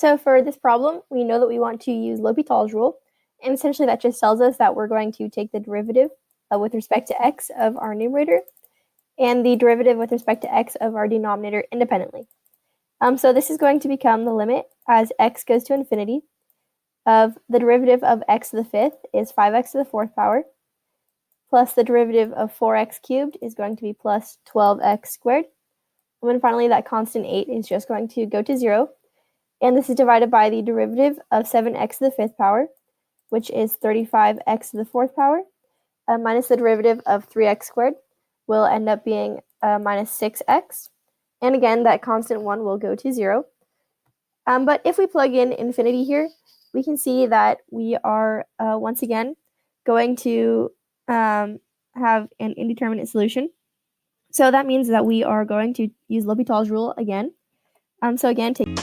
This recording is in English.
So for this problem, we know that we want to use L'Hopital's rule, and essentially that just tells us that we're going to take the derivative with respect to x of our numerator and the derivative with respect to x of our denominator independently. So this is going to become the limit as x goes to infinity of the derivative of x to the fifth is 5x to the fourth power, plus the derivative of 4x cubed is going to be plus 12x squared. And then finally, that constant 8 is just going to go to 0. And this is divided by the derivative of 7x to the fifth power, which is 35x to the fourth power, minus the derivative of 3x squared will end up being minus 6x. And again, that constant 1 will go to 0. But if we plug in infinity here, we can see that we are, once again, going to have an indeterminate solution. So that means that we are going to use L'Hopital's rule again. So again, take